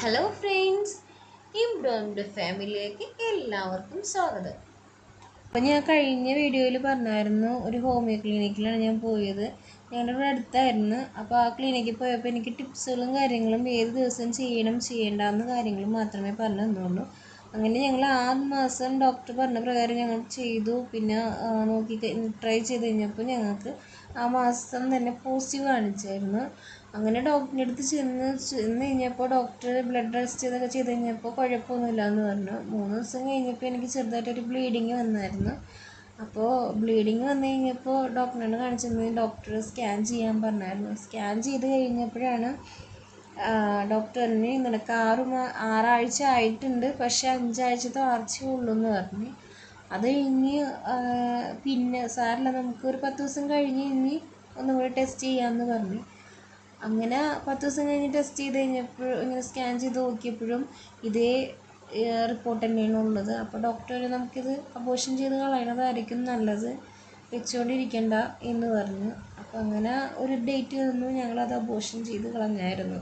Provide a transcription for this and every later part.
Hello friends, ഇംബ്രോയുടെ ഫാമിലിയിലേക്ക് എല്ലാവർക്കും സ്വാഗതം. അപ്പോൾ ഞാൻ കഴിഞ്ഞ വീഡിയോയിൽ പറഞ്ഞായിരുന്നു ഒരു ഹോമിയോ ക്ലിനിക്കിലാണ് ഞാൻ പോയത്. ഞങ്ങളുടെ ഇവിടെ അടുത്തായിരുന്നു. അപ്പോൾ ആ ക്ലിനിക്കിൽ പോയപ്പോൾ എനിക്ക് ടിപ്സുകളും കാര്യങ്ങളും ഏത് ദിവസം ചെയ്യണം ചെയ്യേണ്ടെന്ന കാര്യങ്ങളും മാത്രമേ പറഞ്ഞു തന്നുള്ളൂ. അങ്ങനെ ഞങ്ങൾ ആ മാസം ഡോക്ടർ പറഞ്ഞ പ്രകാരം ഞങ്ങൾ ചെയ്തു. പിന്നെ ട്രൈ ചെയ്ത് കഴിഞ്ഞപ്പോൾ ഞങ്ങൾക്ക് ആ മാസം തന്നെ പോസിറ്റീവ് കാണിച്ചായിരുന്നു. അങ്ങനെ ഡോക്ടറിൻ്റെ അടുത്ത് ചെന്ന് കഴിഞ്ഞപ്പോൾ ഡോക്ടർ ബ്ലഡ് ടെസ്റ്റ് ചെയ്തൊക്കെ ചെയ്ത് കഴിഞ്ഞപ്പോൾ കുഴപ്പമൊന്നുമില്ല എന്ന് പറഞ്ഞു. 3 ദിവസം കഴിഞ്ഞപ്പോൾ എനിക്ക് ചെറുതായിട്ടൊരു ബ്ലീഡിങ് വന്നായിരുന്നു. അപ്പോൾ ബ്ലീഡിങ് വന്നു കഴിഞ്ഞപ്പോൾ ഡോക്ടറിനെ കാണിച്ചിരുന്നത് ഡോക്ടർ സ്കാൻ ചെയ്യാൻ പറഞ്ഞായിരുന്നു. സ്കാൻ ചെയ്ത് കഴിഞ്ഞപ്പോഴാണ് ഡോക്ടറിന് നിനക്ക് 6 ആഴ്ച ആയിട്ടുണ്ട്, പക്ഷേ 5 ആഴ്ചത്തെ വളർച്ചയേ ഉള്ളൂ എന്ന് പറഞ്ഞു. അത് കഴിഞ്ഞ് പിന്നെ സാറില്ല, നമുക്ക് ഒരു 10 ദിവസം കഴിഞ്ഞ് ഇനി ഒന്നും കൂടി ടെസ്റ്റ് ചെയ്യാമെന്ന് പറഞ്ഞു. അങ്ങനെ 10 ദിവസം കഴിഞ്ഞ് ടെസ്റ്റ് ചെയ്ത് കഴിഞ്ഞപ്പോൾ ഇങ്ങനെ സ്കാൻ ചെയ്ത് നോക്കിയപ്പോഴും ഇതേ റിപ്പോർട്ട് തന്നെയാണ് ഉള്ളത്. അപ്പോൾ ഡോക്ടർ നമുക്കിത് അബോർഷൻ ചെയ്ത് കളയണതായിരിക്കും നല്ലത്, വെച്ചുകൊണ്ടിരിക്കണ്ട എന്ന് പറഞ്ഞു. അപ്പോൾ അങ്ങനെ ഒരു ഡേറ്റ് തന്നു, ഞങ്ങളത് അബോർഷൻ ചെയ്ത് കളഞ്ഞായിരുന്നു.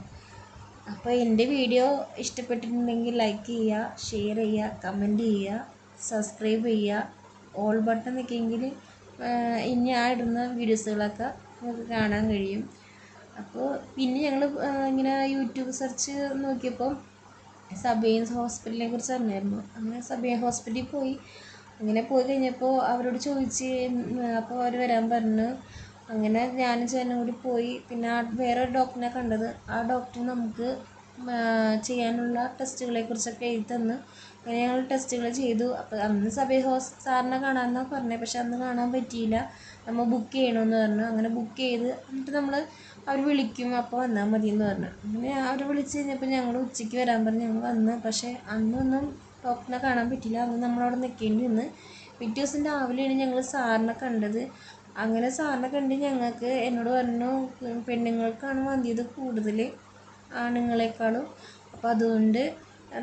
അപ്പോൾ എൻ്റെ വീഡിയോ ഇഷ്ടപ്പെട്ടിട്ടുണ്ടെങ്കിൽ ലൈക്ക് ചെയ്യുക, ഷെയർ ചെയ്യുക, കമൻറ്റ് ചെയ്യുക, സബ്സ്ക്രൈബ് ചെയ്യുക. ഓൾ ബട്ടൺ നിൽക്കെങ്കിൽ ഇനി ഞാൻ ഇടുന്ന വീഡിയോസുകളൊക്കെ നമുക്ക് കാണാൻ കഴിയും. അപ്പോൾ പിന്നെ ഞങ്ങൾ ഇങ്ങനെ യൂട്യൂബ് സെർച്ച് നോക്കിയപ്പോൾ സബേൻ ഹോസ്പിറ്റലിനെ കുറിച്ച് അറിഞ്ഞായിരുന്നു. അങ്ങനെ സബേൻ ഹോസ്പിറ്റലിൽ പോയി. അങ്ങനെ പോയി കഴിഞ്ഞപ്പോൾ അവരോട് ചോദിച്ച്, അപ്പോൾ അവർ വരാൻ പറഞ്ഞു. അങ്ങനെ ഞാനും ചേട്ടനും കൂടി പോയി. പിന്നെ വേറൊരു ഡോക്ടറിനെ കണ്ടത്. ആ ഡോക്ടർ നമുക്ക് ചെയ്യാനുള്ള ടെസ്റ്റുകളെ കുറിച്ചൊക്കെ എഴുതി തന്ന്. അങ്ങനെ ഞങ്ങൾ ടെസ്റ്റുകൾ ചെയ്തു. അപ്പോൾ അന്ന് സാറിനെ കാണാമെന്നാണ് പറഞ്ഞത്, പക്ഷെ അന്ന് കാണാൻ പറ്റിയില്ല. നമ്മൾ ബുക്ക് ചെയ്യണമെന്ന് പറഞ്ഞു. അങ്ങനെ ബുക്ക് ചെയ്ത് എന്നിട്ട് അവർ വിളിക്കും, അപ്പോൾ വന്നാൽ മതി എന്ന് പറഞ്ഞു. അങ്ങനെ അവർ വിളിച്ച് കഴിഞ്ഞപ്പോൾ ഞങ്ങൾ ഉച്ചയ്ക്ക് വരാൻ പറഞ്ഞ് ഞങ്ങൾ വന്ന്. പക്ഷേ അന്നൊന്നും ഡോക്ടറിനെ കാണാൻ പറ്റില്ല. അന്ന് നമ്മളവിടെ നിൽക്കേണ്ടി വന്ന്. പിറ്റേ ദിവസം രാവിലെയാണ് ഞങ്ങൾ സാറിനെ കണ്ടത്. അങ്ങനെ സാറിനെ കണ്ട് എന്നോട് പറഞ്ഞു, പെണ്ണുങ്ങൾക്കാണ് വന്ധ്യത കൂടുതൽ ആണുങ്ങളെക്കാളും. അപ്പോൾ അതുകൊണ്ട്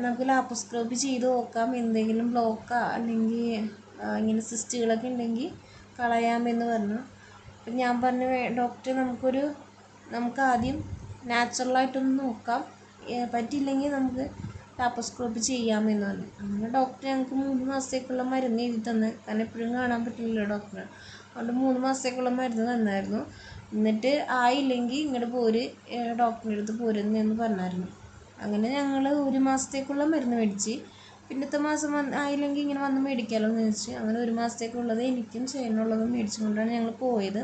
നമുക്ക് ലാപ്രോസ്കോപ്പി ചെയ്ത് നോക്കാം, എന്തെങ്കിലും ബ്ലോക്കോ അല്ലെങ്കിൽ ഇങ്ങനെ സിസ്റ്റുകളൊക്കെ ഉണ്ടെങ്കിൽ കളയാമെന്ന് പറഞ്ഞു. അപ്പം ഞാൻ പറഞ്ഞു, ഡോക്ടർ നമുക്ക് ആദ്യം നാച്ചുറലായിട്ടൊന്ന് നോക്കാം, പറ്റിയില്ലെങ്കിൽ നമുക്ക് ലാപ്രോസ്കോപ്പി ചെയ്യാമെന്ന് പറഞ്ഞു. അങ്ങനെ ഡോക്ടർ ഞങ്ങൾക്ക് 3 മാസത്തേക്കുള്ള മരുന്ന് എഴുതി തന്നു. കാരണം എപ്പോഴും കാണാൻ പറ്റില്ലല്ലോ ഡോക്ടറെ. അതുകൊണ്ട് 3 മാസത്തേക്കുള്ള മരുന്ന് തന്നായിരുന്നു. എന്നിട്ട് ആയില്ലെങ്കിൽ ഇങ്ങോട്ട് ഡോക്ടറിൻ്റെ അടുത്ത് പോരുന്നെന്ന് പറഞ്ഞായിരുന്നു. അങ്ങനെ ഞങ്ങൾ 1 മാസത്തേക്കുള്ള മരുന്ന് മേടിച്ച്, പിന്നത്തെ മാസം ആയില്ലെങ്കിൽ ഇങ്ങനെ വന്ന് മേടിക്കാമല്ലോ എന്ന് ചോദിച്ചു. അങ്ങനെ 1 മാസത്തേക്കുള്ളത് എനിക്കും ചെയ്യാനുള്ളതും മേടിച്ചുകൊണ്ടാണ് ഞങ്ങൾ പോയത്.